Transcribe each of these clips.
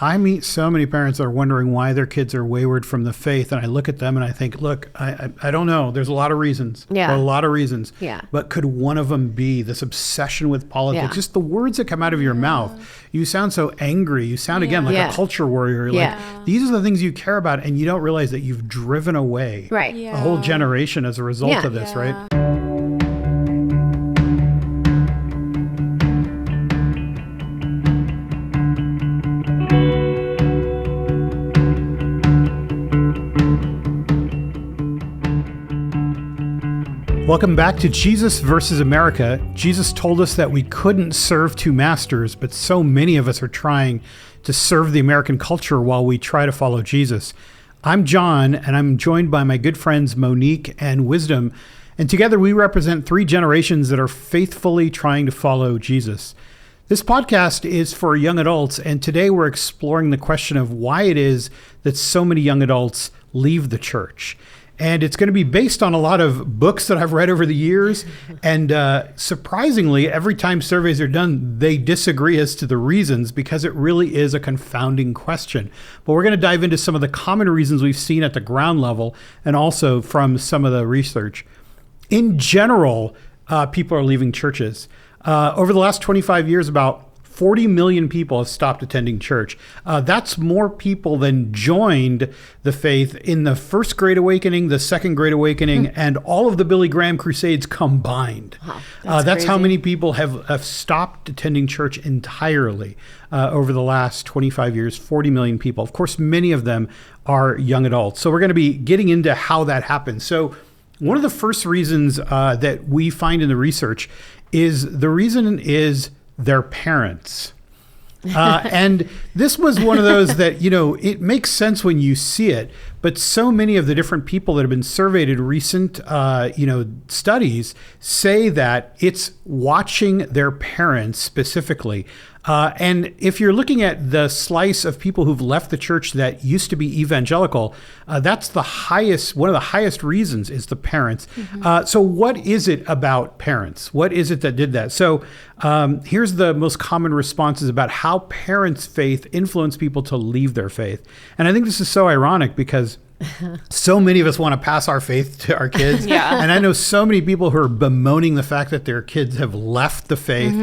I meet so many parents that are wondering why their kids are wayward from the faith. And I look at them and I think, look, I don't know. There's a lot of reasons. Yeah. A lot of reasons. Yeah. But could one of them be this obsession with politics? Yeah. Just the words that come out of your mouth. You sound so angry. You sound, again, like a culture warrior. Like, these are the things you care about. And you don't realize that you've driven away a whole generation as a result of this, right? Welcome back to Jesus versus America. Jesus told us that we couldn't serve two masters, but so many of us are trying to serve the American culture while we try to follow Jesus. I'm John, and I'm joined by my good friends Monique and Wisdom, and together we represent three generations that are faithfully trying to follow Jesus. This podcast is for young adults, and today we're exploring the question of why it is that so many young adults leave the church. And it's going to be based on a lot of books that I've read over the years. And surprisingly, every time surveys are done, they disagree as to the reasons because it really is a confounding question. But we're going to dive into some of the common reasons we've seen at the ground level and also from some of the research. In general, people are leaving churches. Over the last 25 years, about 40 million people have stopped attending church. That's more people than joined the faith in the First Great Awakening, the Second Great Awakening, and all of the Billy Graham Crusades combined. Wow, that's how many people have stopped attending church entirely over the last 25 years, 40 million people. Of course, many of them are young adults. So we're going to be getting into how that happens. So one of the first reasons that we find in the research is their parents. And this was one of those that, it makes sense when you see it, but so many of the different people that have been surveyed in recent, studies say that it's watching their parents specifically. And if you're looking at the slice of people who've left the church that used to be evangelical, that's one of the highest reasons is the parents. So what is it about parents? What is it that did that? So here's the most common responses about how parents' faith influence people to leave their faith. And I think this is so ironic because so many of us want to pass our faith to our kids. And I know so many people who are bemoaning the fact that their kids have left the faith.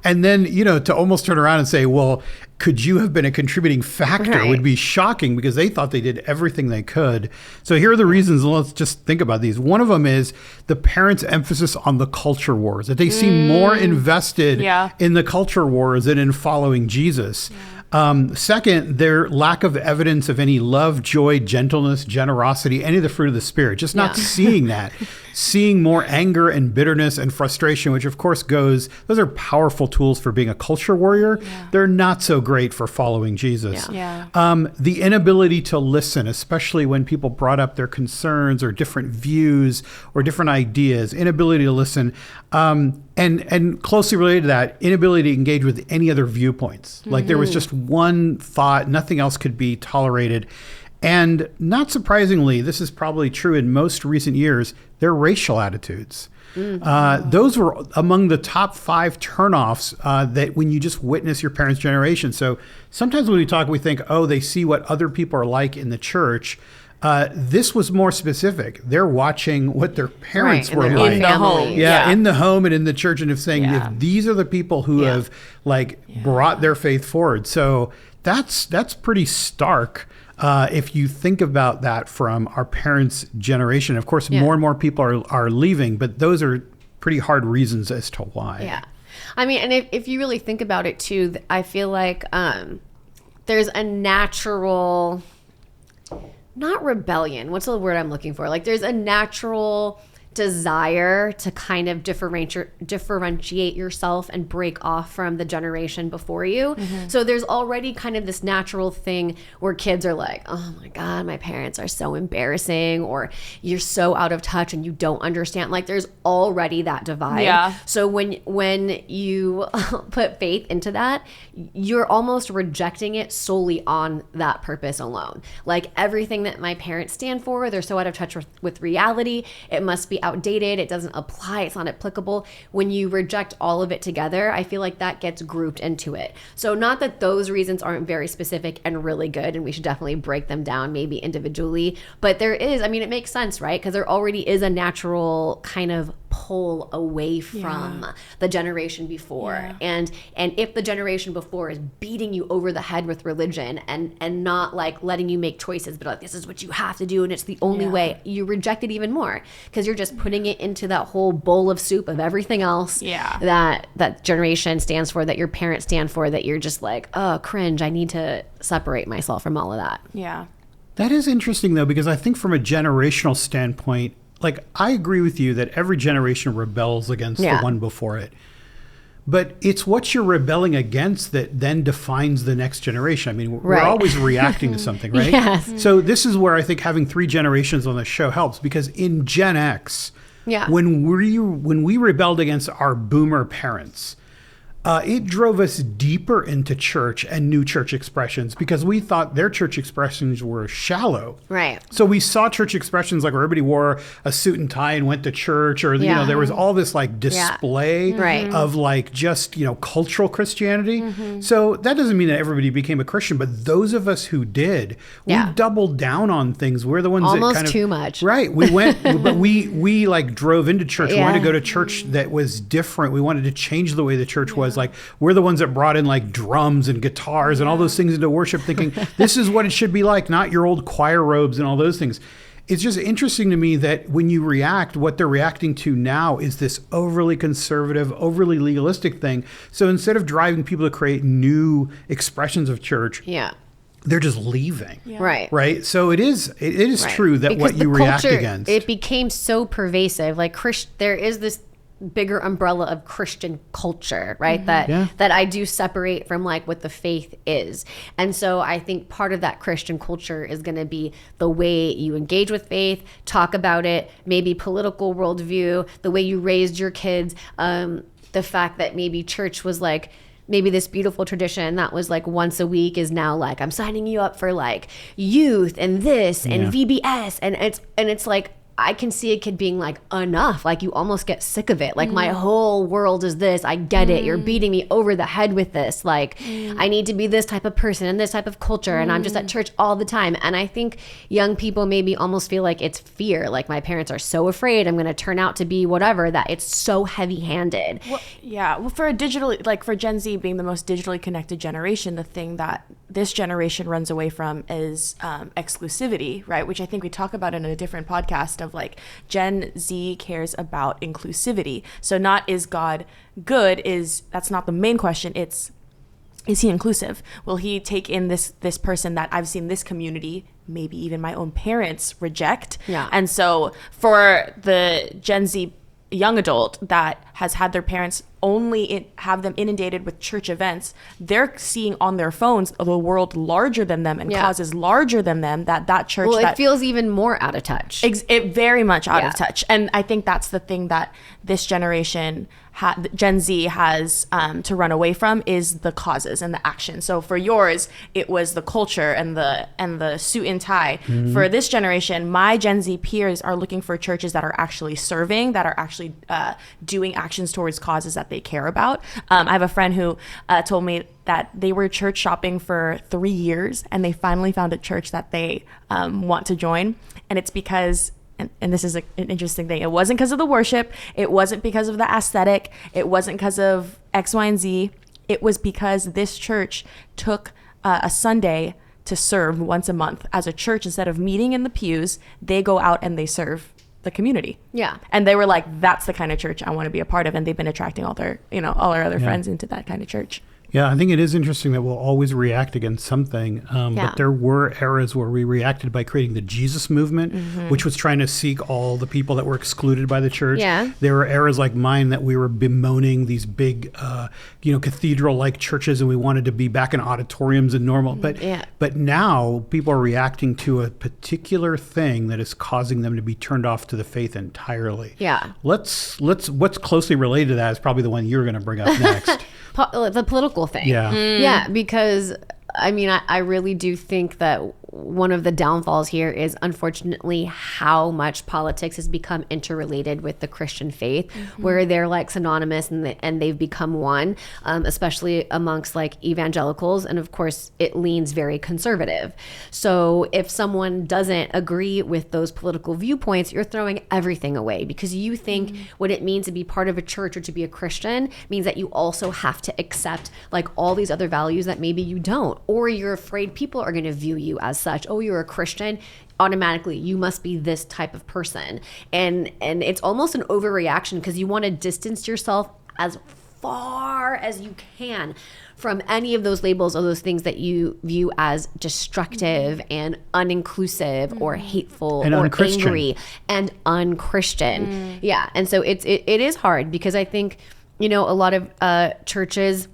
And then, to almost turn around and say, well, could you have been a contributing factor would be shocking because they thought they did everything they could. So here are the reasons, and let's just think about these. One of them is the parents' emphasis on the culture wars, that they seem more invested in the culture wars than in following Jesus. Second, their lack of evidence of any love, joy, gentleness, generosity, any of the fruit of the Spirit, just not seeing that, seeing more anger and bitterness and frustration, which of course those are powerful tools for being a culture warrior. They're not so great for following Jesus. The inability to listen, especially when people brought up their concerns or different views or different ideas, inability to listen. And closely related to that, inability to engage with any other viewpoints. Like there was just one thought, nothing else could be tolerated. And not surprisingly, this is probably true in most recent years, their racial attitudes. Those were among the top 5 turnoffs that when you just witness your parents' generation. So sometimes when we talk, we think, oh, they see what other people are like in the church. This was more specific. They're watching what their parents were like. In the home. In the home and in the church, and saying, if these are the people who have brought their faith forward. So that's pretty stark. If you think about that from our parents' generation. Of course, more and more people are leaving, but those are pretty hard reasons as to why. I mean, and if you really think about it too, I feel like there's a natural, not rebellion, what's the word I'm looking for? Like there's a natural desire to kind of differentiate yourself and break off from the generation before you. So there's already kind of this natural thing where kids are like, oh my God, my parents are so embarrassing, or you're so out of touch and you don't understand. Like there's already that divide. So when you put faith into that, you're almost rejecting it solely on that purpose alone. Like everything that my parents stand for, they're so out of touch with reality. It must be outdated. It doesn't apply. It's not applicable. When you reject all of it together, I feel like that gets grouped into it. So not that those reasons aren't very specific and really good, and we should definitely break them down maybe individually, but there is, I mean, it makes sense, right? Because there already is a natural kind of pull away from the generation before. And if the generation before is beating you over the head with religion and not like letting you make choices, but like, this is what you have to do and it's the only way, you reject it even more because you're just putting it into that whole bowl of soup of everything else that generation stands for, that your parents stand for, that you're just like, oh, cringe, I need to separate myself from all of that. Yeah. That is interesting, though, because I think from a generational standpoint, like, I agree with you that every generation rebels against the one before it. But it's what you're rebelling against that then defines the next generation. I mean, we're always reacting to something, right? Yes. So this is where I think having 3 generations on the show helps, because in Gen X, when we rebelled against our boomer parents, it drove us deeper into church and new church expressions because we thought their church expressions were shallow. Right. So we saw church expressions like where everybody wore a suit and tie and went to church, or, you know, there was all this like display of like just, you know, cultural Christianity. So that doesn't mean that everybody became a Christian, but those of us who did, we doubled down on things. We're the ones almost that kind of too much. Right. We went, but we like drove into church. We wanted to go to church that was different. We wanted to change the way the church was. Like, we're the ones that brought in like drums and guitars and all those things into worship, thinking this is what it should be like, not your old choir robes and all those things. It's just interesting to me that when you react, what they're reacting to now is this overly conservative, overly legalistic thing. So instead of driving people to create new expressions of church, they're just leaving. Right. So it is true that because what you react against, it became so pervasive. Like there is this bigger umbrella of Christian culture, right? That I do separate from like what the faith is. And so I think part of that Christian culture is going to be the way you engage with faith, talk about it, maybe political worldview, the way you raised your kids, the fact that maybe church was like, maybe this beautiful tradition that was like once a week is now like, I'm signing you up for like youth and this and VBS. And it's like, I can see a kid being like, enough. Like, you almost get sick of it. Like, my whole world is this. I get it. You're beating me over the head with this. Like, I need to be this type of person and this type of culture. And I'm just at church all the time. And I think young people maybe almost feel like it's fear. Like, my parents are so afraid I'm going to turn out to be whatever, that it's so heavy handed. Well, well, for Gen Z being the most digitally connected generation, the thing that this generation runs away from is exclusivity, right? Which I think we talk about in a different podcast of like Gen Z cares about inclusivity. So not is God good, that's not the main question. It's, is he inclusive? Will he take in this person that I've seen this community, maybe even my own parents, reject? And so for the Gen Z young adult that has had their parents only have them inundated with church events, they're seeing on their phones the world larger than them and causes larger than them, that church. Well, it feels even more out of touch. It very much out of touch. And I think that's the thing that this generation, Gen Z, has to run away from, is the causes and the action. So for yours, it was the culture and the suit and tie. For this generation, my Gen Z peers are looking for churches that are actually serving, that are actually doing actions towards causes that they care about. I have a friend who told me that they were church shopping for 3 years and they finally found a church that they want to join. And it's because, and this is an interesting thing, it wasn't because of the worship, it wasn't because of the aesthetic, it wasn't because of X, Y, and Z. It was because this church took a Sunday to serve once a month. As a church, instead of meeting in the pews, they go out and they serve the community. And they were like, that's the kind of church I want to be a part of. And they've been attracting all our other friends into that kind of church. Yeah, I think it is interesting that we'll always react against something. But there were eras where we reacted by creating the Jesus movement, which was trying to seek all the people that were excluded by the church. There were eras like mine that we were bemoaning these big, cathedral-like churches, and we wanted to be back in auditoriums and normal. But now people are reacting to a particular thing that is causing them to be turned off to the faith entirely. What's closely related to that is probably the one you're going to bring up next. The political thing. Yeah, because I mean, I really do think that one of the downfalls here is unfortunately how much politics has become interrelated with the Christian faith, where they're like synonymous and they've become one, especially amongst like evangelicals. And of course, it leans very conservative. So if someone doesn't agree with those political viewpoints, you're throwing everything away because you think what it means to be part of a church or to be a Christian means that you also have to accept like all these other values that maybe you don't, or you're afraid people are going to view you as such. Oh, you're a Christian, automatically you must be this type of person. And it's almost an overreaction because you want to distance yourself as far as you can from any of those labels or those things that you view as destructive and uninclusive or hateful and or unchristian. angry and unchristian. Yeah. And so it is hard because I think, you know, a lot of churches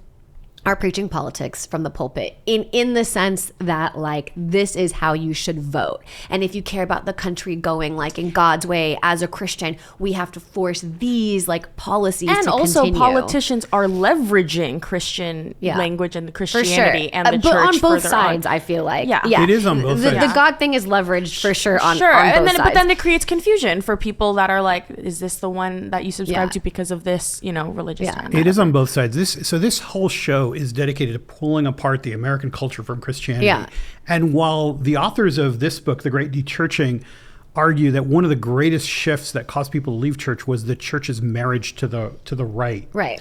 are preaching politics from the pulpit in the sense that like this is how you should vote, and if you care about the country going like in God's way as a Christian, we have to force these like policies and to also continue. Politicians are leveraging Christian language and the Christianity and the but church on both further sides I feel like it is on both sides. The God thing is leveraged for sure on sure on and both then sides. but then it creates confusion for people that are like, is this the one that you subscribe Yeah. to because of this, you know, religious It is on both sides. This whole show is dedicated to pulling apart the American culture from Christianity. Yeah. And while the authors of this book, The Great Dechurching, argue that one of the greatest shifts that caused people to leave church was the church's marriage to the right. Right.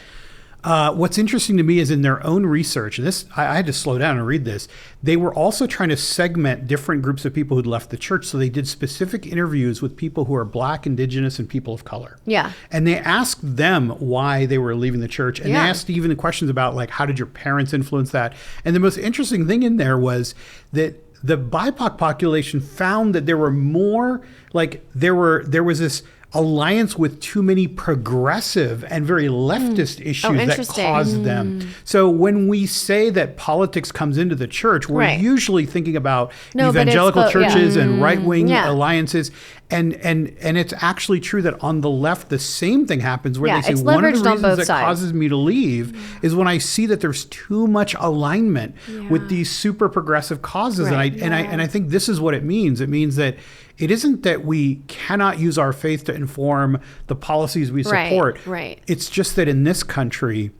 What's interesting to me is in their own research, and this I had to slow down and read this, they were also trying to segment different groups of people who'd left the church. So they did specific interviews with people who are Black, Indigenous, and people of color. Yeah. And they asked them why they were leaving the church. And they asked even the questions about like, how did your parents influence that? And the most interesting thing in there was that the BIPOC population found that there were more, like there was this alliance with too many progressive and very leftist issues that interesting. caused them. So when we say that politics comes into the church, we're Right. usually thinking about No, but it's evangelical both, churches and right-wing Yeah. alliances. And it's actually true that on the left, the same thing happens where Yeah, they say it's one of the leveraged on reasons both that sides. causes me to leave is when I see that there's too much alignment with these super progressive causes. Right. And I think this is what it means. It means that it isn't that we cannot use our faith to inform the policies we support. Right. It's just that in this country,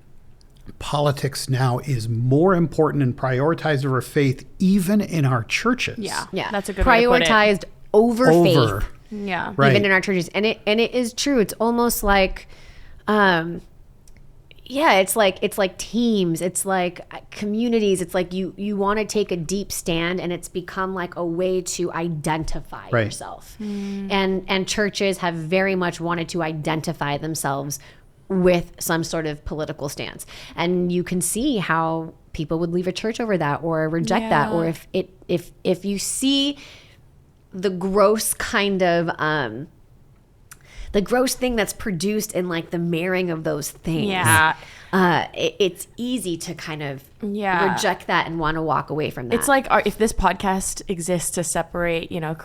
politics now is more important and prioritized over faith, even in our churches. Yeah, Yeah. that's a good way to put it. Prioritized over faith. Yeah. Right. Even in our churches, and it is true. It's almost like it's like teams, it's like communities, it's like you want to take a deep stand, and it's become like a way to identify Right. yourself. And churches have very much wanted to identify themselves with some sort of political stance, and you can see how people would leave a church over that or reject that, or if you see the gross kind of the gross thing that's produced in like the marrying of those things. Yeah. It's easy to kind of Yeah. reject that and want to walk away from that. It's like if this podcast exists to separate, you know,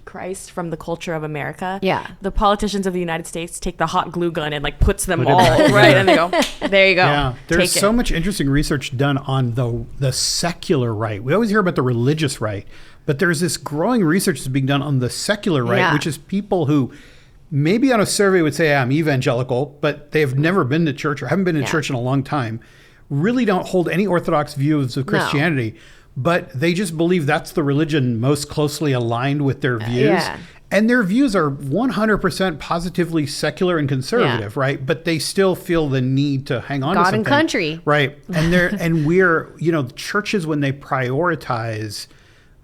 Christ from the culture of America. Yeah. The politicians of the United States take the hot glue gun and like puts them Put it all back right, together. and they go, there you go. Yeah, there's Take so it. much interesting research done on the secular right. We always hear about the religious right, but there's this growing research that's being done on the secular right, Yeah. which is people who maybe on a survey would say I'm evangelical, but they have never been to church or haven't been to church in a long time, really don't hold any orthodox views of Christianity, but they just believe that's the religion most closely aligned with their views. Yeah. And their views are 100% positively secular and conservative, right? But they still feel the need to hang on to God something. and country. Right. And we're, churches, when they prioritize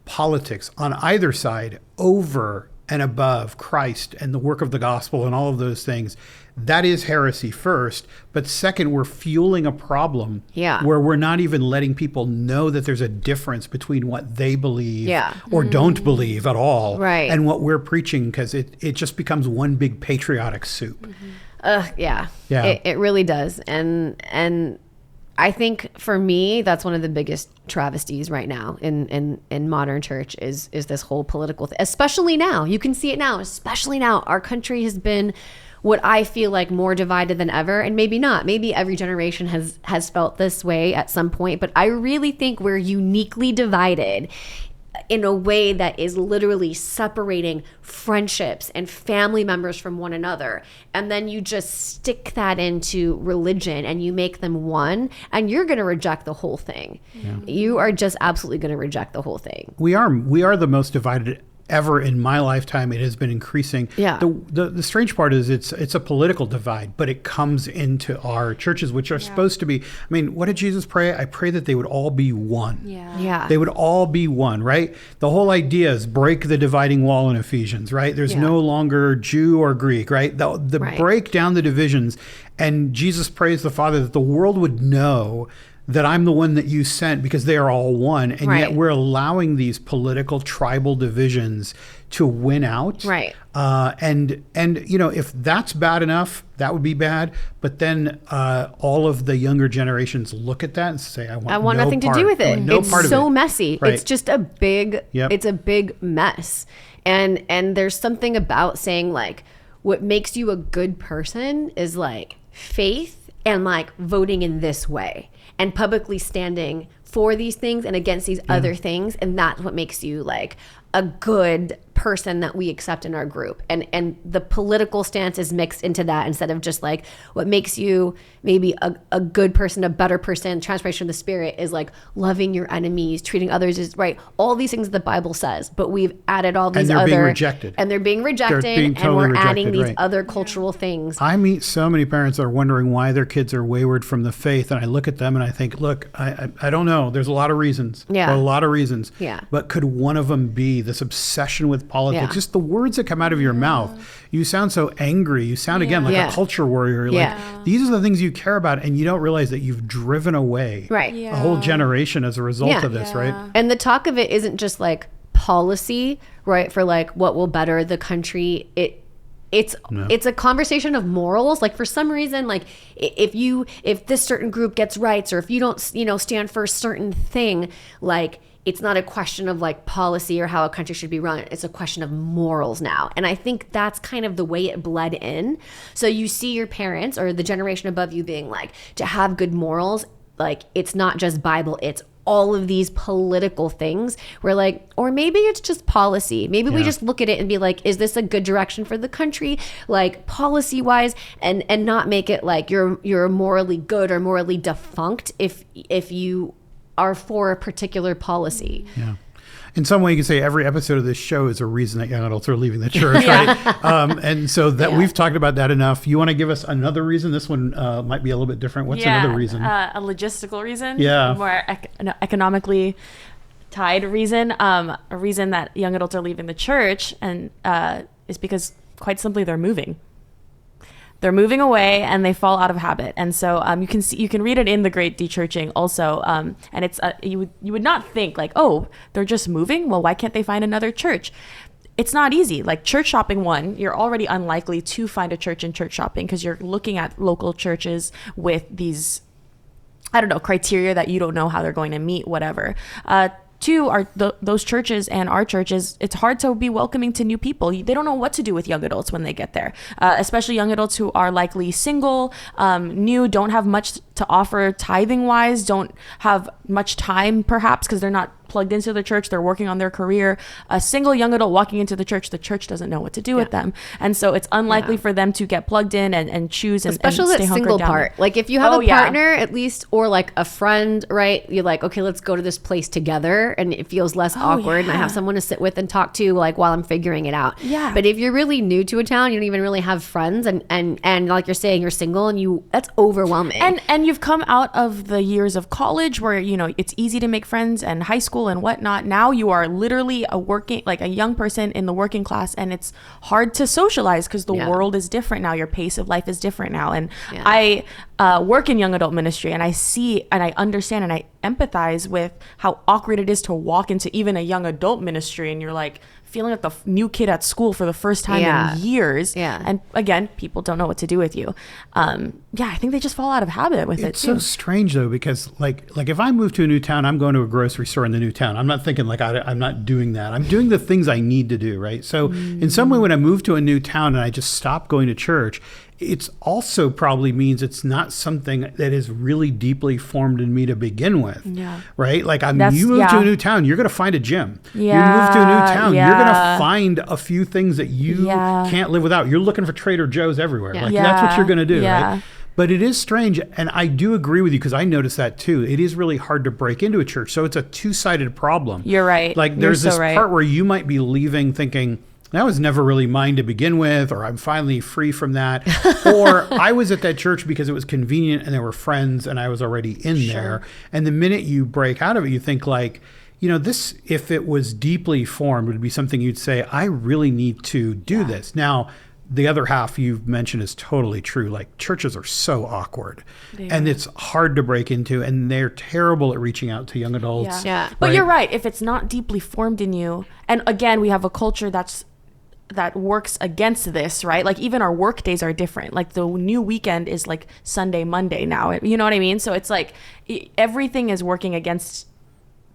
politics on either side over and above Christ and the work of the gospel and all of those things, that is heresy first. But second, we're fueling a problem where we're not even letting people know that there's a difference between what they believe or don't believe at all Right. and what we're preaching, because it just becomes one big patriotic soup. Yeah. Yeah. It really does. And I think for me, that's one of the biggest travesties right now in modern church is this whole political thing, especially now. You can see it now, especially now. Our country has been what I feel like more divided than ever, and maybe not. Maybe every generation has felt this way at some point, but I really think we're uniquely divided in a way that is literally separating friendships and family members from one another. And then you just stick that into religion and you make them one, and you're going to reject the whole thing. Yeah. You are just absolutely going to reject the whole thing. We are the most divided ever in my lifetime. It has been increasing. Yeah. The strange part is it's a political divide, but it comes into our churches, which are supposed to be, I mean, what did Jesus pray? I pray that they would all be one. Yeah. They would all be one, right? The whole idea is break the dividing wall in Ephesians, right? There's no longer Jew or Greek, right? The break down the divisions. And Jesus prays the Father that the world would know that I'm the one that you sent, because they are all one. And yet we're allowing these political tribal divisions to win out. Right. And you know, if that's bad enough, that would be bad. But then all of the younger generations look at that and say, I want nothing to do with it. It's so messy. Right. It's just a big, it's a big mess. And there's something about saying, like, what makes you a good person is like faith and like voting in this way and publicly standing for these things and against these other things. And that's what makes you like a good person that we accept in our group. And the political stance is mixed into that, instead of just like what makes you maybe a good person, a better person, transformation of the spirit is like loving your enemies, treating others as right. All these things the Bible says, but we've added all these being rejected. And they're being rejected. They're being totally and we're adding rejected, these other cultural things. I meet so many parents that are wondering why their kids are wayward from the faith. And I look at them and I think, look, I don't know. There's a lot of reasons. Yeah. A lot of reasons. Yeah. But could one of them be this obsession with politics? Just the words that come out of your mouth. You sound so angry. You sound again like a culture warrior. Like these are the things you care about, and you don't realize that you've driven away a whole generation as a result of this, right? And the talk of it isn't just like policy, right? For like what will better the country. It's a conversation of morals. Like for some reason, like if this certain group gets rights, or if you don't, stand for a certain thing, like it's not a question of like policy or how a country should be run. It's a question of morals now. And I think that's kind of the way it bled in. So you see your parents or the generation above you being like, to have good morals, like it's not just Bible, it's all of these political things. We're like, or maybe it's just policy. Maybe we just look at it and be like, is this a good direction for the country, like policy wise, and not make it like you're morally good or morally defunct if you are for a particular policy. Yeah. In some way, you can say every episode of this show is a reason that young adults are leaving the church, right? And so that we've talked about that enough. You want to give us another reason? This one might be a little bit different. What's another reason? A logistical reason. Yeah. A more economically tied reason. A reason that young adults are leaving the church and is because, quite simply, they're moving. They're moving away and they fall out of habit. And so you can read it in The Great Dechurching also. And it's you would not think like, oh, they're just moving. Well, why can't they find another church? It's not easy. Like church shopping, you're already unlikely to find a church in church shopping because you're looking at local churches with these, criteria that you don't know how they're going to meet, whatever. Two, are those churches and our churches, it's hard to be welcoming to new people. They don't know what to do with young adults when they get there, especially young adults who are likely single, new, don't have much to offer tithing wise, don't have much time perhaps because they're not plugged into the church, they're working on their career. A single young adult walking into the church doesn't know what to do with them. And so it's unlikely for them to get plugged in and choose especially and that single down. Part. Like if you have a partner at least, or like a friend, right? You're like, okay, let's go to this place together, and it feels less awkward and I have someone to sit with and talk to like while I'm figuring it out. Yeah. But if you're really new to a town, you don't even really have friends and like you're saying, you're single and that's overwhelming. And you've come out of the years of college where, it's easy to make friends, and high school and whatnot. Now you are literally a young person in the working class, and it's hard to socialize because the world is different now. Your pace of life is different now. And I work in young adult ministry, and I see and I understand and I empathize with how awkward it is to walk into even a young adult ministry and you're like feeling like the new kid at school for the first time in years. Yeah. And again, people don't know what to do with you. I think they just fall out of habit with it too. It's so strange though, because like if I move to a new town, I'm going to a grocery store in the new town. I'm not thinking like I'm not doing that. I'm doing the things I need to do, right? So in some way, when I move to a new town and I just stop going to church, it's also probably means it's not something that is really deeply formed in me to begin with. Yeah. Right? Like you move to a new town, you're going to find a gym. Yeah. You move to a new town, you're going to find a few things that you can't live without. You're looking for Trader Joe's everywhere. Like that's what you're going to do, right? But it is strange, and I do agree with you because I noticed that too. It is really hard to break into a church, so it's a two-sided problem. You're right. Like there's this part where you might be leaving thinking, that was never really mine to begin with, or I'm finally free from that. Or I was at that church because it was convenient and there were friends and I was already in there. And the minute you break out of it, you think like, this, if it was deeply formed, would be something you'd say, I really need to do this. Now, the other half you've mentioned is totally true. Like churches are so awkward and it's hard to break into, and they're terrible at reaching out to young adults. Yeah. But you're right. If it's not deeply formed in you, and again, we have a culture that works against this, right? Like even our work days are different. Like the new weekend is like Sunday, Monday now. You know what I mean? So it's like everything is working against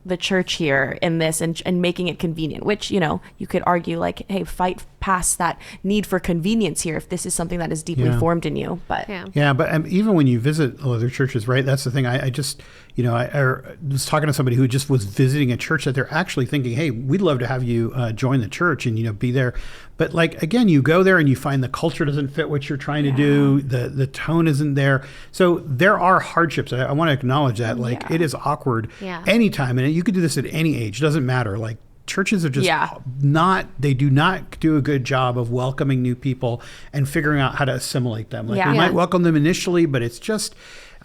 the church here in this and making it convenient, which, you could argue like, hey, fight past that need for convenience here if this is something that is deeply formed in you. But but even when you visit other churches, right, that's the thing. I just I was talking to somebody who just was visiting a church that they're actually thinking, hey, we'd love to have you join the church and be there. But like, again, you go there and you find the culture doesn't fit what you're trying to do. The tone isn't there. So there are hardships. I want to acknowledge that. Like it is awkward anytime. And you could do this at any age. Doesn't matter. Like churches are just they do not do a good job of welcoming new people and figuring out how to assimilate them. Like we might welcome them initially, but it's just,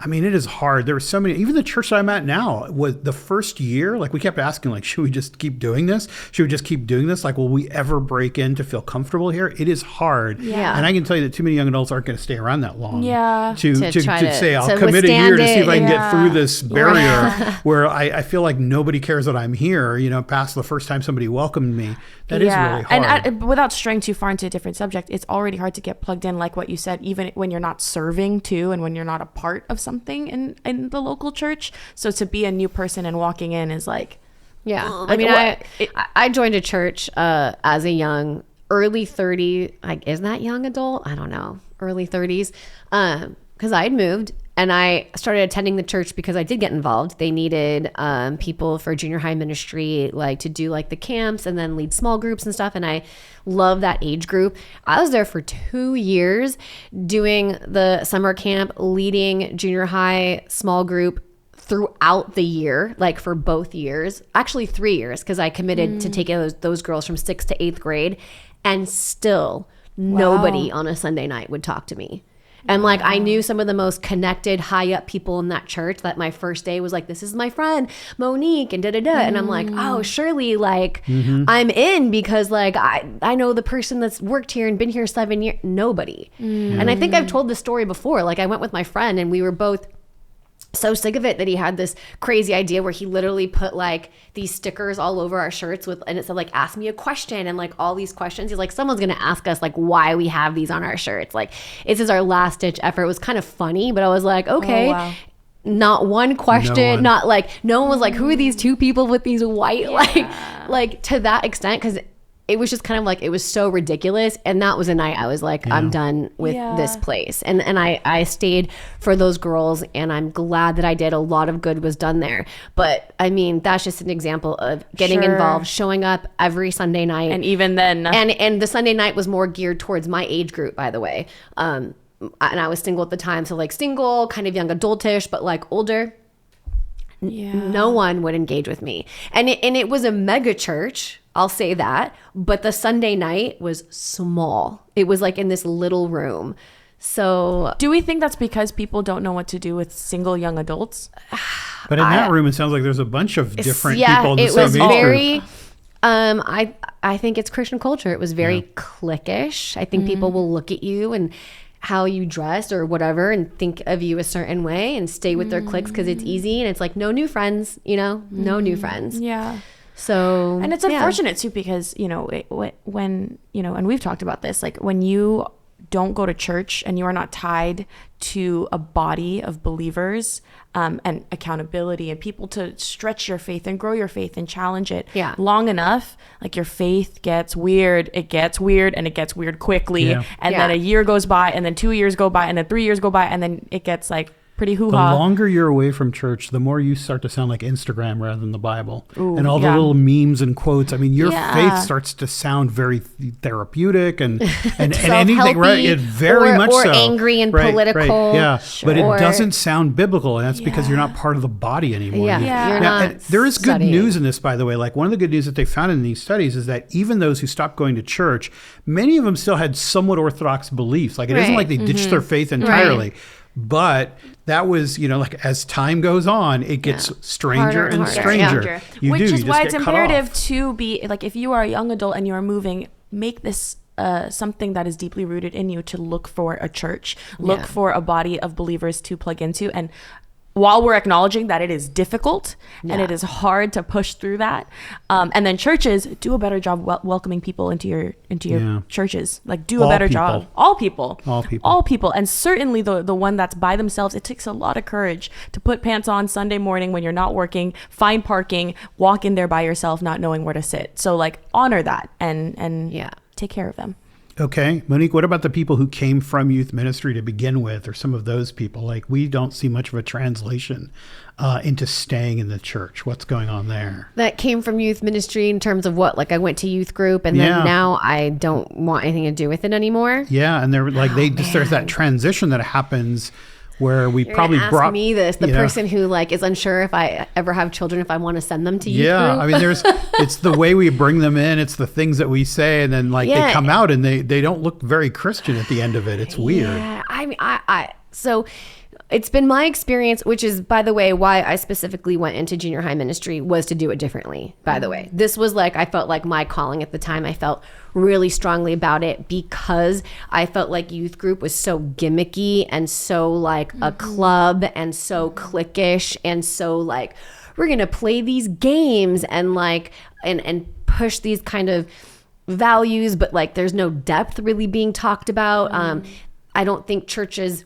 it is hard. There were so many, even the church that I'm at now, was the first year, like we kept asking, like, should we just keep doing this? Should we just keep doing this? Like, will we ever break in to feel comfortable here? It is hard. Yeah. And I can tell you that too many young adults aren't going to stay around that long. Yeah. To say, I'll commit a year to see if I can get through this barrier where I feel like nobody cares that I'm here, past the first time somebody welcomed me. That is really hard. And without straying too far into a different subject, it's already hard to get plugged in, like what you said, even when you're not serving too, and when you're not a part of something in the local church. So to be a new person and walking in is like, I joined a church as a young early 30, like, isn't that young adult? I don't know, early 30s, because I had moved. And I started attending the church because I did get involved. They needed people for junior high ministry, like to do like the camps and then lead small groups and stuff. And I love that age group. I was there for 2 years doing the summer camp, leading junior high small group throughout the year, like for both years, actually 3 years, because I committed to taking those girls from 6th to 8th grade, and still nobody on a Sunday night would talk to me. And like, I knew some of the most connected, high up people in that church that my first day was like, this is my friend, Monique, and da-da-da. And I'm like, oh, surely like I'm in because like, I know the person that's worked here and been here 7 years. Nobody. And I think I've told this story before. Like I went with my friend and we were both so sick of it that he had this crazy idea where he literally put like these stickers all over our shirts and it said like, ask me a question, and like all these questions. He's like, someone's gonna ask us like why we have these on our shirts. Like this is our last ditch effort. It was kind of funny, but I was like, okay. Oh, wow. Not one question, no one was like, who are these two people with these white like to that extent, because it was just kind of like, it was so ridiculous. And that was a night I was like, I'm done with this place. And I stayed for those girls, and I'm glad that I did. A lot of good was done there. But I mean, that's just an example of getting involved, showing up every Sunday night. And even then. And the Sunday night was more geared towards my age group, by the way. And I was single at the time. So like single, kind of young adultish, but like older. No one would engage with me. And it was a mega church, I'll say that, but the Sunday night was small. It was like in this little room. So do we think that's because people don't know what to do with single young adults? But in that room, it sounds like there's a bunch of different people in the same age group. Very, I think it's Christian culture. It was very cliquish. I think people will look at you and how you dress or whatever and think of you a certain way and stay with their cliques because it's easy, and it's like no new friends, no new friends. Yeah. So, and it's unfortunate too, because when and we've talked about this, like when you don't go to church and you are not tied to a body of believers and accountability and people to stretch your faith and grow your faith and challenge it long enough, like your faith gets weird. It gets weird and it gets weird quickly. And then a year goes by and then 2 years go by and then 3 years go by and then it gets like pretty hoo-ha. The longer you're away from church, the more you start to sound like Instagram rather than the Bible. And all the little memes and quotes. I mean, your faith starts to sound very therapeutic and anything, right? It very much or so. Angry and political. Yeah, but it doesn't sound biblical, and that's because you're not part of the body anymore. You're not. And there is good studying. news in this, by the way. Like, one of the good news that they found in these studies is that even those who stopped going to church, many of them still had somewhat orthodox beliefs. Like, it isn't like they ditched their faith entirely. But that was, like, as time goes on, it gets stranger and stranger. Which is why it's imperative off. to be, like, if you are a young adult and you are moving, make this something that is deeply rooted in you to look for a church, look for a body of believers to plug into. And while we're acknowledging that it is difficult and it is hard to push through that, and then churches do a better job welcoming people into your churches. Like, do a better job. All people, and certainly the one that's by themselves. It takes a lot of courage to put pants on Sunday morning when you're not working, find parking, walk in there by yourself, not knowing where to sit. So, like, honor that and take care of them. Okay. Monique, what about the people who came from youth ministry to begin with, or some of those people? Like, we don't see much of a translation into staying in the church. What's going on there? That came from youth ministry in terms of what? Like, I went to youth group and then now I don't want anything to do with it anymore. Yeah. And they're like, there's that transition that happens where we probably brought me this, the person who like is unsure if I ever have children, if I want to send them to youth group. I mean, it's the way we bring them in, it's the things that we say, and then like they come out and they don't look very Christian at the end of it. It's weird. Yeah, I mean, so it's been my experience, which is, by the way, why I specifically went into junior high ministry, was to do it differently, by the way. This was like, I felt like my calling at the time. I felt really strongly about it because I felt like youth group was so gimmicky and so like a club and so cliquish and so like, we're going to play these games and like, and push these kind of values, but like there's no depth really being talked about. I don't think churches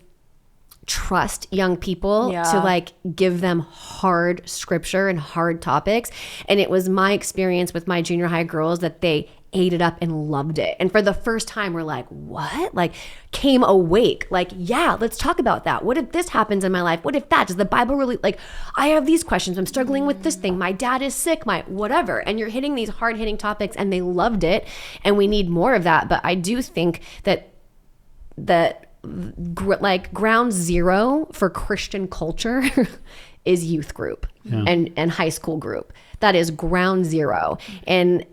trust young people to like give them hard scripture and hard topics. And it was my experience with my junior high girls that they ate it up and loved it. And for the first time, we're like, what? Like, came awake. Like, yeah, let's talk about that. What if this happens in my life? What if that? Does the Bible really, like, I have these questions. I'm struggling with this thing. My dad is sick, my whatever. And you're hitting these hard hitting topics and they loved it. And we need more of that. But I do think that like ground zero for Christian culture is youth group and high school group. That is ground zero. And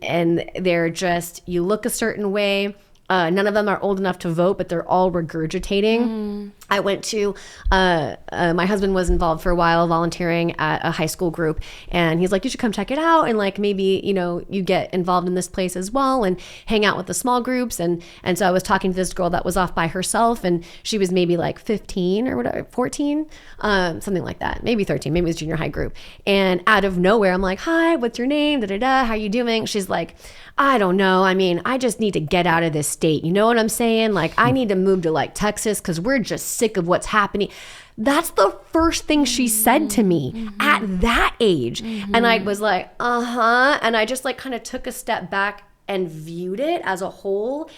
they're just, you look a certain way. None of them are old enough to vote, but they're all regurgitating. I went to, my husband was involved for a while volunteering at a high school group, and he's like, you should come check it out. And like, maybe, you get involved in this place as well and hang out with the small groups. And so I was talking to this girl that was off by herself, and she was maybe like 15 or whatever, 14, something like that. Maybe 13, maybe it was junior high group. And out of nowhere, I'm like, hi, what's your name? How you doing? She's like, I don't know. I mean, I just need to get out of this state. You know what I'm saying? Like, I need to move to like Texas because we're just sick of what's happening. That's the first thing she said to me at that age. And I was like, And I just like kind of took a step back and viewed it as a whole.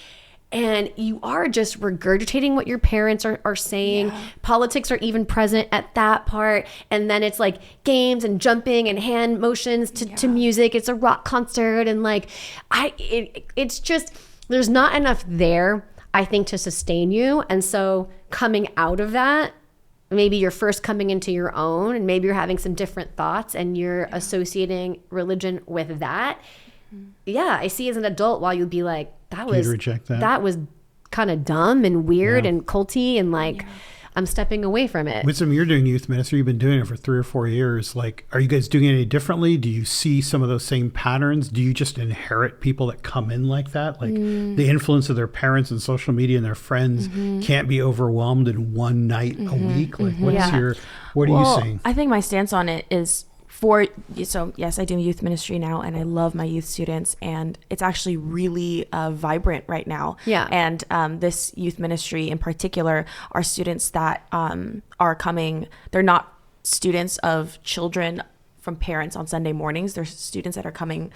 And you are just regurgitating what your parents are saying. Politics are even present at that part. And then it's like games and jumping and hand motions to music. It's a rock concert. And like, it's just, there's not enough there, I think, to sustain you. And so coming out of that, maybe you're first coming into your own, and maybe you're having some different thoughts and you're associating religion with that. I see as an adult, while you'd be like, that was kind of dumb and weird and culty, and like, I'm stepping away from it. Wisdom, you're doing youth ministry. You've been doing it for 3 or 4 years. Like, are you guys doing it any differently? Do you see some of those same patterns? Do you just inherit people that come in like that? Like the influence of their parents and social media and their friends can't be overwhelmed in one night a week. Like, what are you seeing? I think my stance on it is, So yes, I do youth ministry now, and I love my youth students, and it's actually really vibrant right now. Yeah. And this youth ministry in particular are students that are coming. They're not students of children from parents on Sunday mornings. They're students that are coming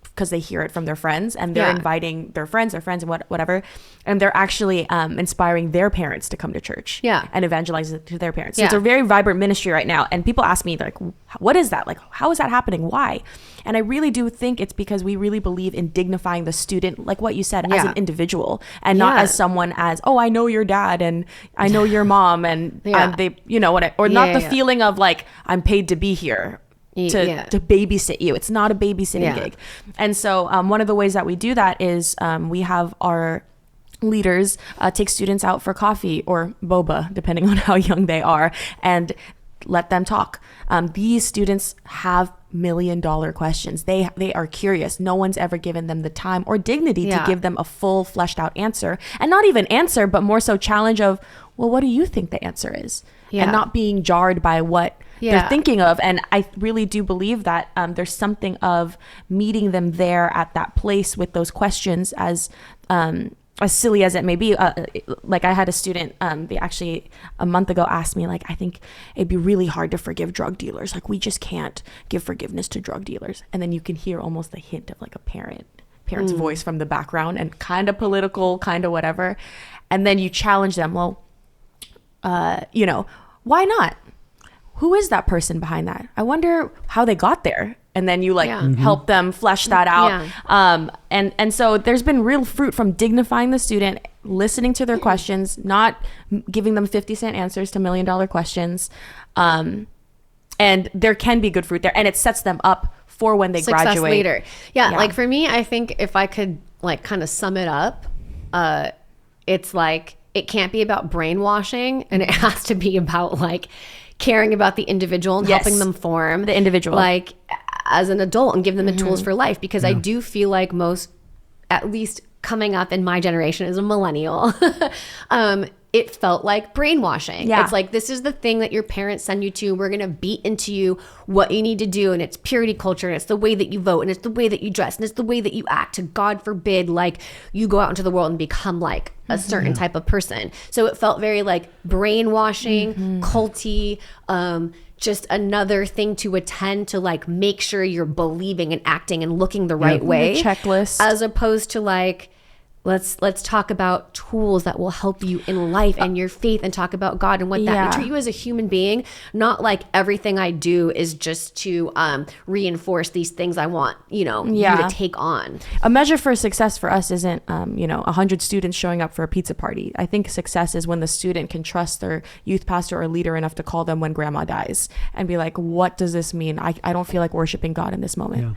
because they hear it from their friends, and they're inviting their friends and whatever, and they're actually inspiring their parents to come to church and evangelize it to their parents. So it's a very vibrant ministry right now, and people ask me, like, what is that? Like, how is that happening? Why? And I really do think it's because we really believe in dignifying the student, like what you said, as an individual, and not as someone as, oh, I know your dad and I know your mom, and they, you know what, or not the feeling of like, I'm paid to be here to babysit you. It's not a babysitting gig. And so one of the ways that we do that is we have our leaders take students out for coffee or boba, depending on how young they are, and let them talk. These students have $1 million questions. They are curious. No one's ever given them the time or dignity to give them a full fleshed out answer, and not even answer, but more so challenge of, well, what do you think the answer is? And not being jarred by what they're thinking of. And I really do believe that there's something of meeting them there at that place with those questions, as silly as it may be. Like I had a student, they actually a month ago asked me, like, I think it'd be really hard to forgive drug dealers. Like, we just can't give forgiveness to drug dealers. And then you can hear almost a hint of like a parent's voice from the background, and kind of political, kind of whatever. And then you challenge them, well, you know, why not? Who is that person behind that? I wonder how they got there. And then you help them flesh that out. And so there's been real fruit from dignifying the student, listening to their questions, not giving them 50-cent answers to $1 million questions. And there can be good fruit there, and it sets them up for when they Success graduate later. Like for me, I think if I could like kind of sum it up, it's like, it can't be about brainwashing, and it has to be about like caring about the individual and helping them form the individual, like as an adult, and give them the tools for life. Because I do feel like most, at least coming up in my generation as a millennial, it felt like brainwashing. It's like, this is the thing that your parents send you to. We're going to beat into you what you need to do. And it's purity culture. And it's the way that you vote. And it's the way that you dress. And it's the way that you act. To God forbid, like, you go out into the world and become like a certain type of person. So it felt very like brainwashing, culty, just another thing to attend to, like, make sure you're believing and acting and looking the right way. The checklist. As opposed to like, let's talk about tools that will help you in life and your faith, and talk about God and what that will treat you as a human being. Not like everything I do is just to reinforce these things I want, you know, you to take on. A measure for success for us isn't, 100 students showing up for a pizza party. I think success is when the student can trust their youth pastor or leader enough to call them when grandma dies and be like, what does this mean? I don't feel like worshiping God in this moment. Yeah.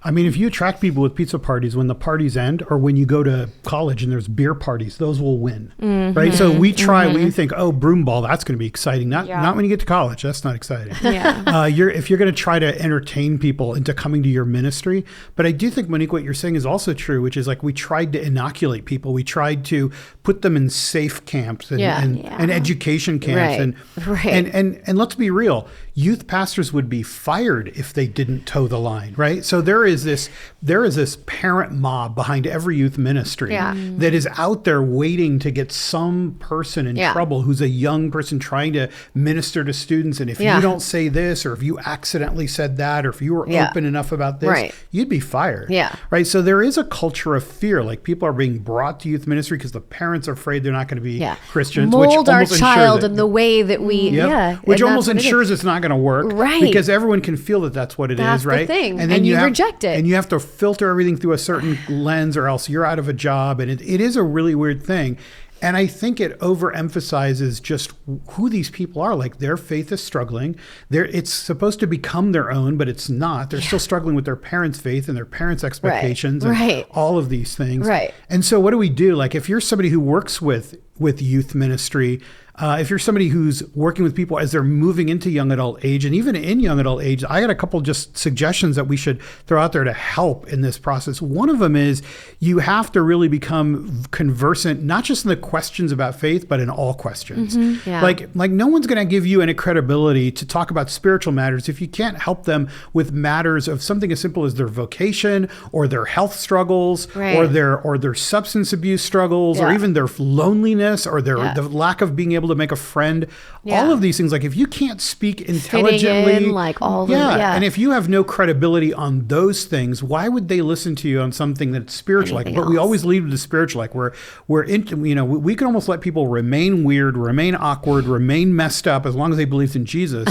I mean, if you attract people with pizza parties, when the parties end, or when you go to college and there's beer parties, those will win, right? So we try, we think, oh, broom ball, that's going to be exciting. Not when you get to college. That's not exciting. If you're going to try to entertain people into coming to your ministry. But I do think, Monique, what you're saying is also true, which is like, we tried to inoculate people. We tried to put them in safe camps and education camps. And let's be real, youth pastors would be fired if they didn't toe the line, right? So there is this parent mob behind every youth ministry that is out there waiting to get some person in trouble who's a young person trying to minister to students. And if you don't say this, or if you accidentally said that, or if you were open enough about this, you'd be fired. Right. So there is a culture of fear. Like, people are being brought to youth ministry because the parents are afraid they're not going to be Christians. Mold our child in the way that we, which almost ensures it's not going to work. Right. Because everyone can feel that that's what it is, right? That's the thing. And then you reject it. And you have to filter everything through a certain lens, or else you're out of a job. And it is a really weird thing. And I think it overemphasizes just who these people are. Like, their faith is struggling. It's supposed to become their own, but it's not. They're still struggling with their parents' faith and their parents' expectations and all of these things. And so what do we do? Like, if you're somebody who works with youth ministry, if you're somebody who's working with people as they're moving into young adult age, and even in young adult age, I got a couple just suggestions that we should throw out there to help in this process. One of them is you have to really become conversant, not just in the questions about faith, but in all questions. Yeah. Like no one's going to give you any credibility to talk about spiritual matters if you can't help them with matters of something as simple as their vocation or their health struggles, Right. or their substance abuse struggles, or Yeah. even their loneliness, or their Yeah. the lack of being able to make a friend. Yeah. All of these things, like if you can't speak Fitting intelligently, in, like all the, yeah, and if you have no credibility on those things, why would they listen to you on something that's spiritual? Like, Anything but we else. always lead with the spiritual. Like we're into, we can almost let people remain weird, remain awkward, remain messed up as long as they believe in Jesus,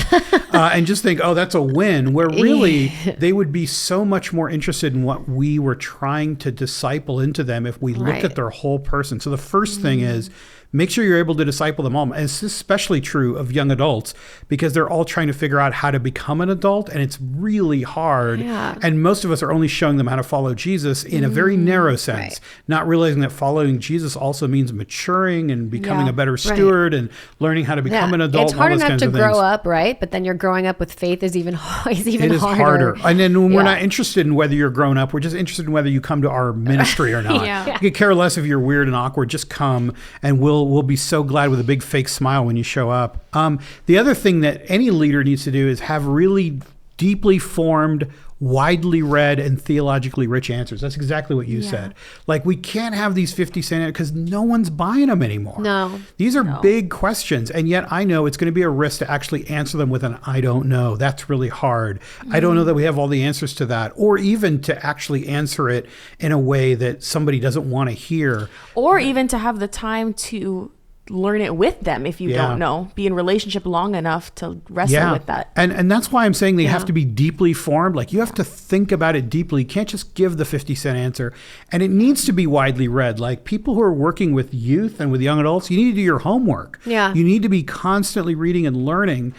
and just think, oh, that's a win. Where really they would be so much more interested in what we were trying to disciple into them if we looked Right. at their whole person. So the first thing is, make sure you're able to disciple them all. And it's especially true of young adults because they're all trying to figure out how to become an adult, and it's really hard. Yeah. And most of us are only showing them how to follow Jesus in a very narrow sense, Right. not realizing that following Jesus also means maturing and becoming Yeah. a better steward and learning how to become an adult. It's hard and all those enough kinds to of grow things. up, right? But then you're growing up with faith is even It is harder. And then when we're Yeah. not interested in whether you're grown up, we're just interested in whether you come to our ministry or not. Yeah. You could care less if you're weird and awkward. Just come, and we'll be so glad with a big fake smile when you show up. The other thing that any leader needs to do is have really deeply formed, widely read, and theologically rich answers. That's exactly what you said. Like, we can't have these 50-cent because no one's buying them anymore. No. These are big questions, and yet I know it's going to be a risk to actually answer them with an I don't know. That's really hard. I don't know that we have all the answers to that, or even to actually answer it in a way that somebody doesn't want to hear. Or even to have the time to learn it with them if you Yeah. don't know. Be in relationship long enough to wrestle with that. And that's why I'm saying they have to be deeply formed. Like, you have to think about it deeply. You can't just give the 50-cent answer. And it needs to be widely read. Like, people who are working with youth and with young adults, you need to do your homework. Yeah. You need to be constantly reading and learning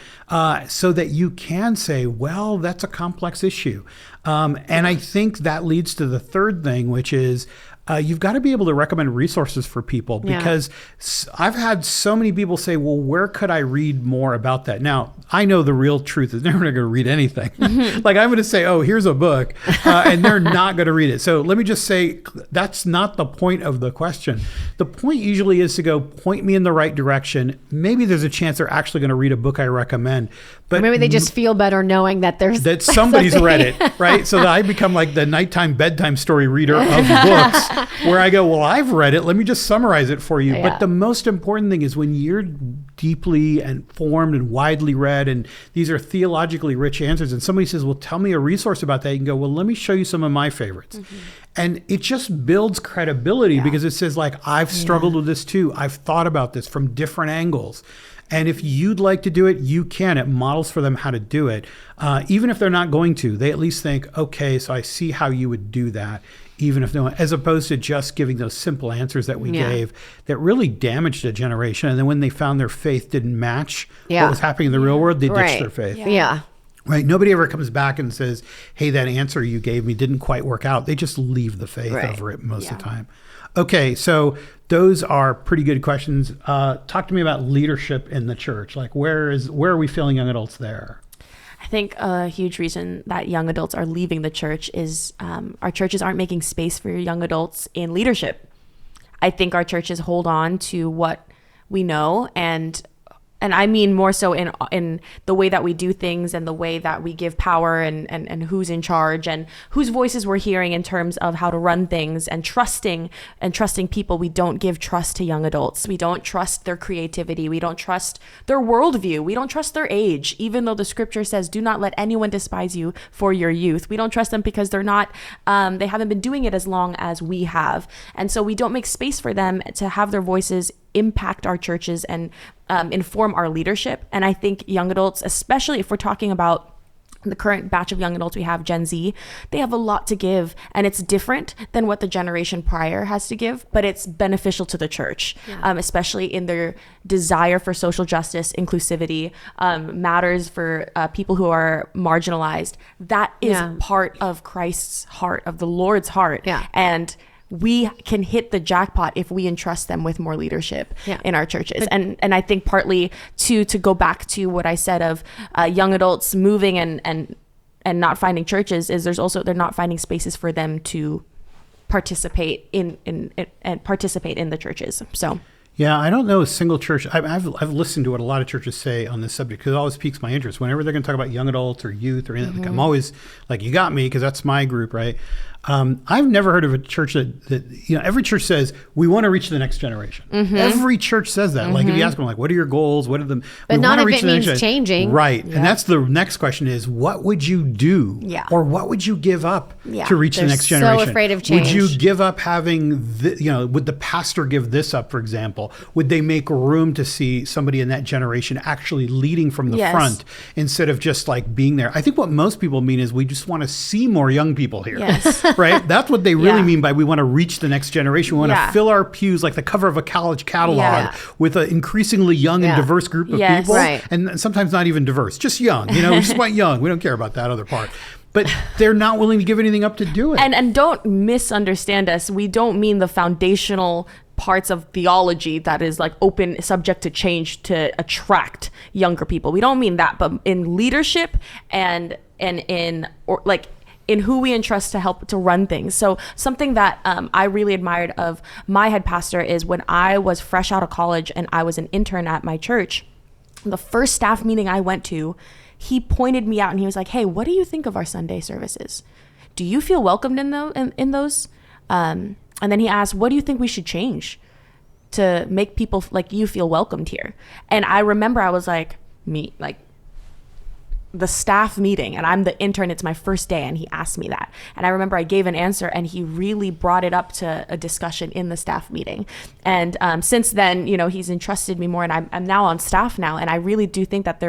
so that you can say, well, that's a complex issue. And I think that leads to the third thing, which is you've got to be able to recommend resources for people, because I've had so many people say, well, where could I read more about that? Now, I know the real truth is they're not going to read anything. Like, I'm going to say, oh, here's a book, and they're not going to read it. So let me just say, that's not the point of the question. The point usually is to go, point me in the right direction. Maybe there's a chance they're actually going to read a book I recommend. But Or maybe they just feel better knowing that there's that somebody's read it, right? So that I become like the nighttime bedtime story reader of books, where I go, well, I've read it. Let me just summarize it for you. Yeah. But the most important thing is when you're deeply informed and widely read, and these are theologically rich answers, and somebody says, well, tell me a resource about that. You can go, well, let me show you some of my favorites. And it just builds credibility because it says, like, I've struggled with this too. I've thought about this from different angles. And if you'd like to do it, you can. It models for them how to do it. Even if they're not going to, they at least think, okay, so I see how you would do that, even if no one, as opposed to just giving those simple answers that we gave that really damaged a generation. And then when they found their faith didn't match what was happening in the real world, they ditched their faith. Yeah. Right. Nobody ever comes back and says, hey, that answer you gave me didn't quite work out. They just leave the faith over it most of the time. Okay, so those are pretty good questions. Talk to me about leadership in the church. Like, where are we feeling young adults there? I think a huge reason that young adults are leaving the church is our churches aren't making space for young adults in leadership. I think our churches hold on to what we know, and I mean more so in the way that we do things and the way that we give power and who's in charge and whose voices we're hearing in terms of how to run things and trusting people. We don't give trust to young adults. We don't trust their creativity. We don't trust their worldview. We don't trust their age, even though the scripture says, do not let anyone despise you for your youth. We don't trust them because they're not, they haven't been doing it as long as we have. And so we don't make space for them to have their voices impact our churches and inform our leadership. And I think young adults, especially if we're talking about the current batch of young adults we have, Gen Z, they have a lot to give, and it's different than what the generation prior has to give, but it's beneficial to the church, especially in their desire for social justice, inclusivity, matters for people who are marginalized. That is part of Christ's heart, of the Lord's heart. Yeah. And we can hit the jackpot if we entrust them with more leadership in our churches. And I think partly to go back to what I said of young adults moving and not finding churches, is they're not finding spaces for them to participate in the churches. So yeah, I don't know a single church. I've listened to what a lot of churches say on this subject, because it always piques my interest. Whenever they're going to talk about young adults or youth or anything, I'm always like, you got me, because that's my group, right? I've never heard of a church that every church says we want to reach the next generation. Every church says that. Like if you ask them, like, what are your goals? What are them? But none of it means changing, right? Yeah. And that's the next question: is what would you do, or what would you give up to reach the next generation? So afraid of change. Would you give up having would the pastor give this up, for example? Would they make room to see somebody in that generation actually leading from the front instead of just like being there? I think what most people mean is we just want to see more young people here. Yes. Right? That's what they really mean by we want to reach the next generation. We want to fill our pews like the cover of a college catalog with an increasingly young and diverse group of people. Right. And sometimes not even diverse, just young. We just want young. We don't care about that other part. But they're not willing to give anything up to do it. And don't misunderstand us. We don't mean the foundational parts of theology that is like open, subject to change to attract younger people. We don't mean that, but in leadership and in who we entrust to help to run things. So something that I really admired of my head pastor is when I was fresh out of college and I was an intern at my church, the first staff meeting I went to, he pointed me out and he was like, hey, what do you think of our Sunday services? Do you feel welcomed in those? And then he asked, what do you think we should change to make people like you feel welcomed here? And I remember I was like, the staff meeting, and I'm the intern, it's my first day, and he asked me that. And I remember I gave an answer and he really brought it up to a discussion in the staff meeting. And since then, he's entrusted me more, and I'm now on staff now. And I really do think that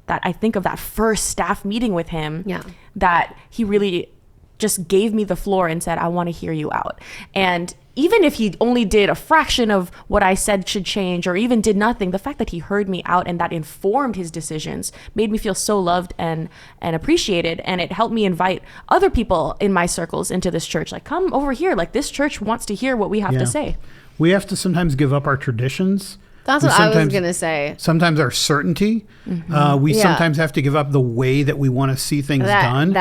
I think of that first staff meeting with him, that he really just gave me the floor and said, I want to hear you out. And even if he only did a fraction of what I said should change, or even did nothing, the fact that he heard me out and that informed his decisions made me feel so loved and appreciated. And it helped me invite other people in my circles into this church. Like, come over here. Like, this church wants to hear what we have to say. We have to sometimes give up our traditions. That's what I was going to say. Sometimes our certainty. We sometimes have to give up the way that we want to see things done.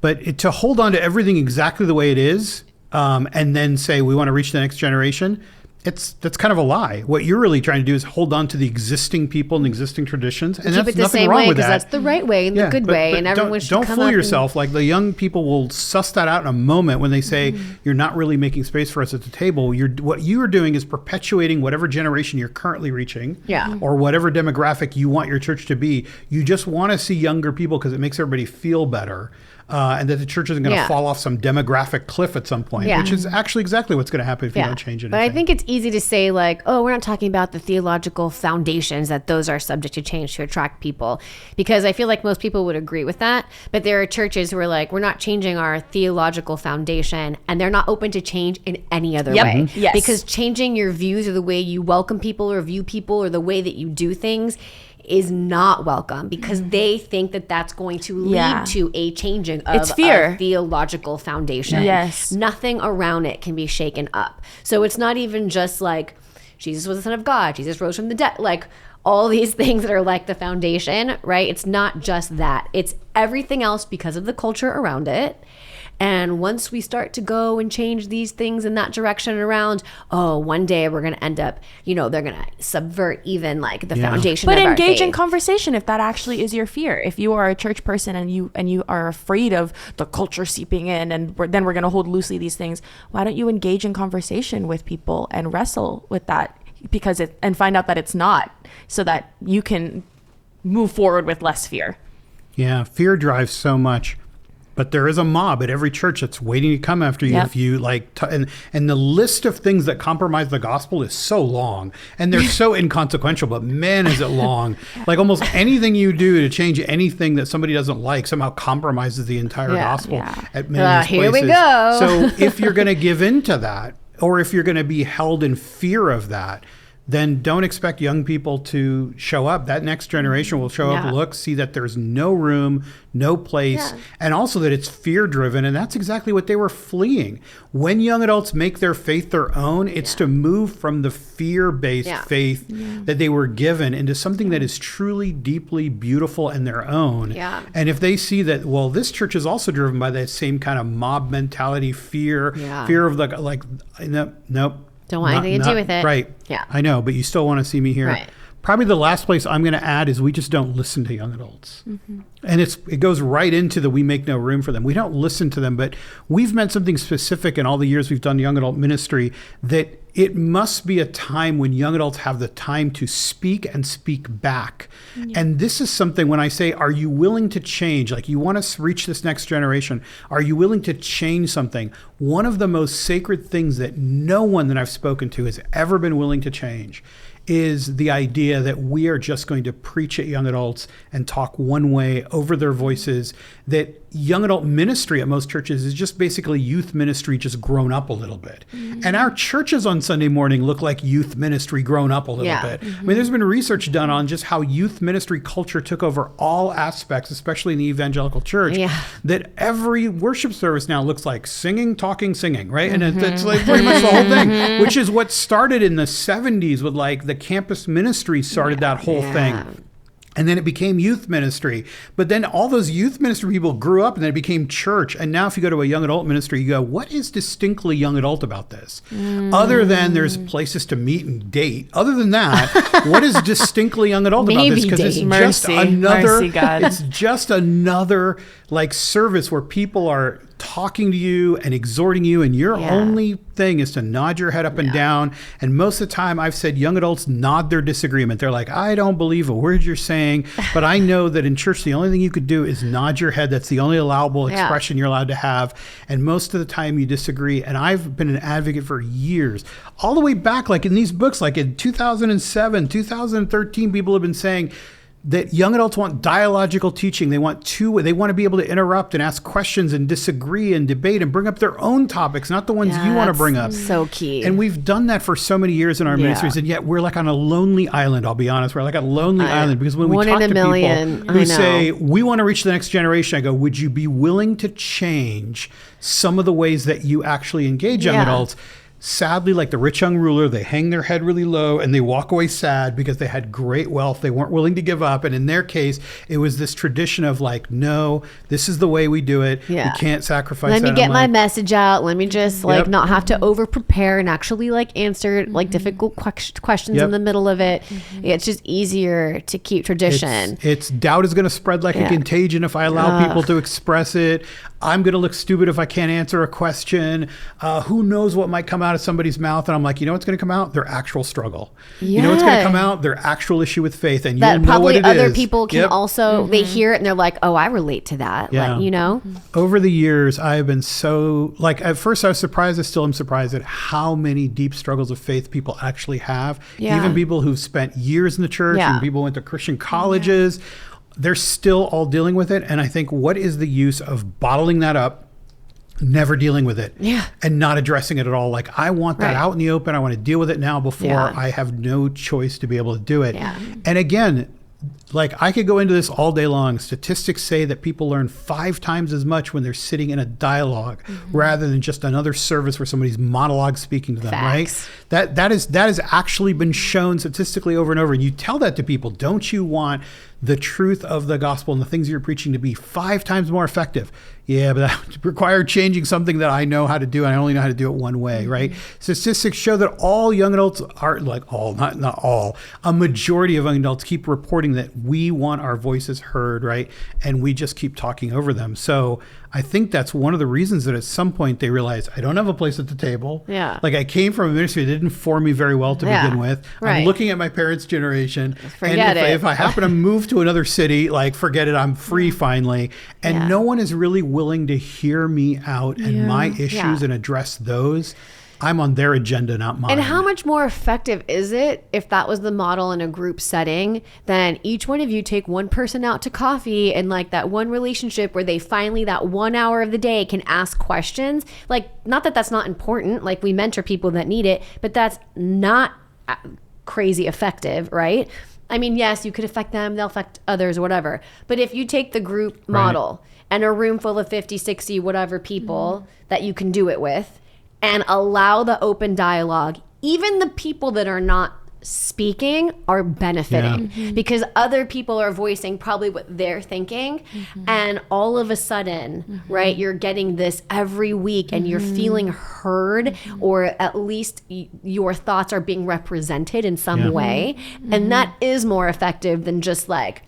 But to hold on to everything exactly the way it is, and then say we want to reach the next generation, that's kind of a lie. What you're really trying to do is hold on to the existing people and existing traditions, and keep that's it the nothing same wrong way, with that. That's the right way and the good way, and everyone should don't fool yourself. Like, the young people will suss that out in a moment when they say you're not really making space for us at the table. What you are doing is perpetuating whatever generation you're currently reaching, or whatever demographic you want your church to be. You just want to see younger people because it makes everybody feel better. And that the church isn't going to fall off some demographic cliff at some point, which is actually exactly what's going to happen if you don't change anything. But I think it's easy to say, like, oh, we're not talking about the theological foundations, that those are subject to change to attract people, because I feel like most people would agree with that. But there are churches who are like, we're not changing our theological foundation, and they're not open to change in any other way. Yes. Because changing your views or the way you welcome people or view people or the way that you do things is not welcome, because they think that that's going to lead to a changing of a theological foundation. Yes. Nothing around it can be shaken up. So it's not even just like Jesus was the Son of God, Jesus rose from the dead, like all these things that are like the foundation, right? It's not just that. It's everything else because of the culture around it. And once we start to go and change these things in that direction around, one day we're going to end up, they're going to subvert even like the foundation of our faith. But engage in conversation if that actually is your fear. If you are a church person and you are afraid of the culture seeping in, and then we're going to hold loosely these things, why don't you engage in conversation with people and wrestle with that, and find out that it's not, so that you can move forward with less fear. Yeah, fear drives so much. But there is a mob at every church that's waiting to come after you if you and the list of things that compromise the gospel is so long, and they're so inconsequential, but man, is it long. Like, almost anything you do to change anything that somebody doesn't like somehow compromises the entire gospel at many places. Here we go. So if you're going to give in to that, or if you're going to be held in fear of that, then don't expect young people to show up. That next generation will show up, look, see that there's no room, no place, and also that it's fear-driven, and that's exactly what they were fleeing. When young adults make their faith their own, it's to move from the fear-based faith that they were given into something that is truly, deeply beautiful and their own. Yeah. And if they see that, well, this church is also driven by that same kind of mob mentality, fear of the, like, nope. Don't want anything to do with it. Right. Yeah. I know, but you still want to see me here. Right. Probably the last place I'm going to add is we just don't listen to young adults. And it goes right into the we make no room for them. We don't listen to them, but we've meant something specific in all the years we've done young adult ministry, that it must be a time when young adults have the time to speak and speak back. And this is something when I say, are you willing to change? Like, you want to reach this next generation. Are you willing to change something? One of the most sacred things that no one that I've spoken to has ever been willing to change is the idea that we are just going to preach at young adults and talk one way over their voices, that young adult ministry at most churches is just basically youth ministry just grown up a little bit. And our churches on Sunday morning look like youth ministry grown up a little bit. I mean, there's been research done on just how youth ministry culture took over all aspects, especially in the evangelical church, that every worship service now looks like singing, talking, singing, right? And it's like pretty much the whole thing, which is what started in the 70s with like the campus ministry started that whole thing. And then it became youth ministry. But then all those youth ministry people grew up and then it became church. And now if you go to a young adult ministry, you go, what is distinctly young adult about this? Other than there's places to meet and date. Other than that, what is distinctly young adult about this? Because it's it's just another like service where people are talking to you and exhorting you, and your only thing is to nod your head up and down. And most of the time I've said young adults nod their disagreement. They're like, I don't believe a word you're saying, but I know that in church the only thing you could do is nod your head. That's the only allowable expression you're allowed to have. And most of the time you disagree. And I've been an advocate for years, all the way back, like in these books, like in 2007, 2013, people have been saying that young adults want dialogical teaching. They want to be able to interrupt and ask questions and disagree and debate and bring up their own topics, not the ones you want to bring up. So key. And we've done that for so many years in our ministries, and yet we're like on a lonely island, I'll be honest. We're like a lonely island, because when we talk to people who say, we want to reach the next generation, I go, would you be willing to change some of the ways that you actually engage young adults? Sadly, like the rich young ruler, they hang their head really low and they walk away sad because they had great wealth. They weren't willing to give up. And in their case, it was this tradition of like, no, this is the way we do it. We can't sacrifice that. Let me get my message out. Let me just like not have to over prepare and actually like answer like difficult questions in the middle of it. It's just easier to keep tradition. It's doubt is going to spread like a contagion if I allow people to express it. I'm going to look stupid if I can't answer a question. Who knows what might come out of somebody's mouth? And I'm like, you know what's going to come out? Their actual struggle. You know what's going to come out? Their actual issue with faith. And you'll know what it is. Probably other people can also, they hear it and they're like, oh, I relate to that. Like, you know? Over the years, I have been so, like, at first I was surprised. I still am surprised at how many deep struggles of faith people actually have. Even people who've spent years in the church, and people went to Christian colleges. They're still all dealing with it. And I think, what is the use of bottling that up, never dealing with it, and not addressing it at all? Like, I want that out in the open. I want to deal with it now before I have no choice to be able to do it. And again, like, I could go into this all day long. Statistics say that people learn 5 times as much when they're sitting in a dialogue rather than just another service where somebody's monologue speaking to them, right? That has actually been shown statistically over and over. And you tell that to people, don't you want the truth of the gospel and the things you're preaching to be 5 times more effective? Yeah, but that would require changing something that I know how to do, and I only know how to do it one way, right? Statistics show that all young adults are, like all, not all, a majority of young adults keep reporting that we want our voices heard, right? And we just keep talking over them. So I think that's one of the reasons that at some point they realize, I don't have a place at the table. Like, I came from a ministry that didn't form me very well to begin with. I'm looking at my parents' generation. And if I happen to move to another city, like, forget it, I'm free finally. And no one is really willing to hear me out and my issues and address those. I'm on their agenda, not mine. And how much more effective is it if that was the model in a group setting, than each one of you take one person out to coffee and like that one relationship where they finally that 1 hour of the day can ask questions? Like, not that that's not important. Like, we mentor people that need it, but that's not crazy effective, right? I mean, yes, you could affect them, they'll affect others or whatever. But if you take the group model and a room full of 50, 60, whatever people that you can do it with, and allow the open dialogue, even the people that are not speaking are benefiting because other people are voicing probably what they're thinking, and all of a sudden right, you're getting this every week and you're feeling heard, or at least your thoughts are being represented in some way, and that is more effective than just like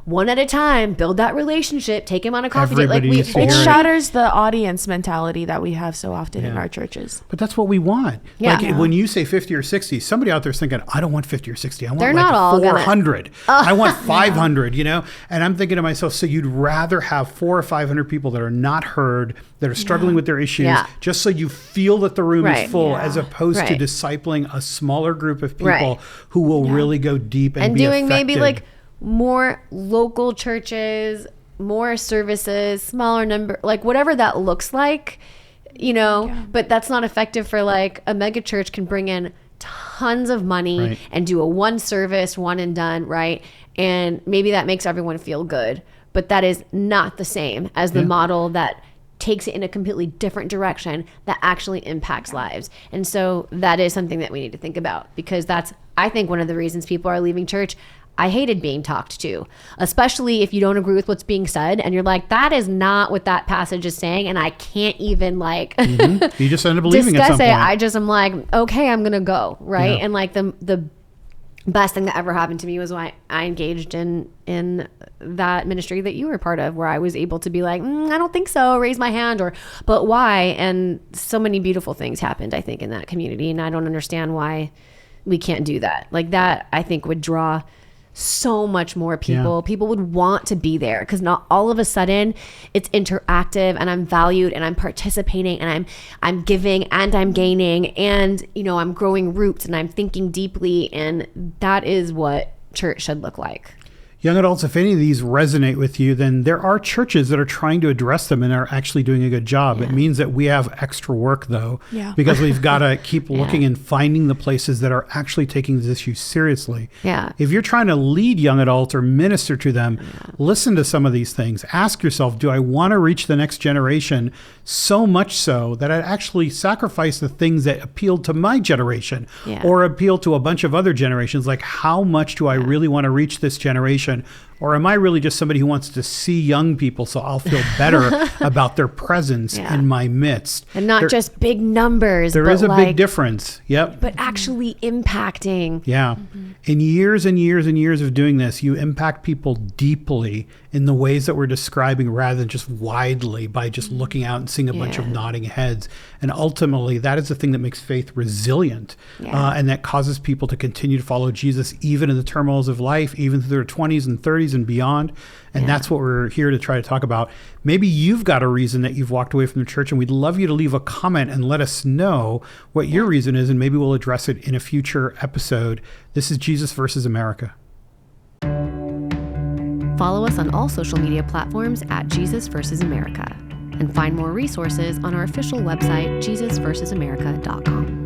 one at a time, build that relationship, take him on a coffee date. Like it shatters the audience mentality that we have so often in our churches. But that's what we want. Yeah. Like when you say 50 or 60, somebody out there's thinking, I don't want 50 or 60. I want They're like not all 400. I want 500, you know? And I'm thinking to myself, so you'd rather have 400 or 500 people that are not heard, that are struggling with their issues, just so you feel that the room is full, as opposed to discipling a smaller group of people who will really go deep and be doing affected. maybe like more local churches, more services, smaller number, like whatever that looks like, you know, but that's not effective for like a mega church can bring in tons of money and do a one service, one and done, right? And maybe that makes everyone feel good, but that is not the same as the model that takes it in a completely different direction that actually impacts lives. And so that is something that we need to think about, because that's, I think, one of the reasons people are leaving church. I hated being talked to, especially if you don't agree with what's being said and you're like, that is not what that passage is saying, and I can't even like you just end up believing discuss at some point. I just am like, okay, I'm gonna go, right? And like the best thing that ever happened to me was when I engaged in that ministry that you were part of, where I was able to be like, I don't think so, raise my hand, or but why? And so many beautiful things happened, I think, in that community, and I don't understand why we can't do that. Like that, I think, would draw so much more people. People would want to be there, because not all of a sudden it's interactive and I'm valued and I'm participating and I'm giving and I'm gaining, and you know, I'm growing roots and I'm thinking deeply, and that is what church should look like. Young adults, if any of these resonate with you, then there are churches that are trying to address them and are actually doing a good job. It means that we have extra work, though, because we've got to keep looking and finding the places that are actually taking this issue seriously. If you're trying to lead young adults or minister to them, listen to some of these things. Ask yourself, do I want to reach the next generation so much so that I'd actually sacrifice the things that appealed to my generation or appeal to a bunch of other generations? Like, how much do I really want to reach this generation? Or am I really just somebody who wants to see young people so I'll feel better about their presence in my midst? And not just big numbers. There is a big difference. But actually impacting. In years and years and years of doing this, you impact people deeply in the ways that we're describing, rather than just widely by just looking out and seeing a bunch of nodding heads. And ultimately, that is the thing that makes faith resilient, and that causes people to continue to follow Jesus, even in the turmoils of life, even through their 20s and 30s and beyond. And that's what we're here to try to talk about. Maybe you've got a reason that you've walked away from the church, and we'd love you to leave a comment and let us know what your reason is, and maybe we'll address it in a future episode. This is Jesus versus America. Follow us on all social media platforms at Jesus versus America, and find more resources on our official website, jesusversusamerica.com.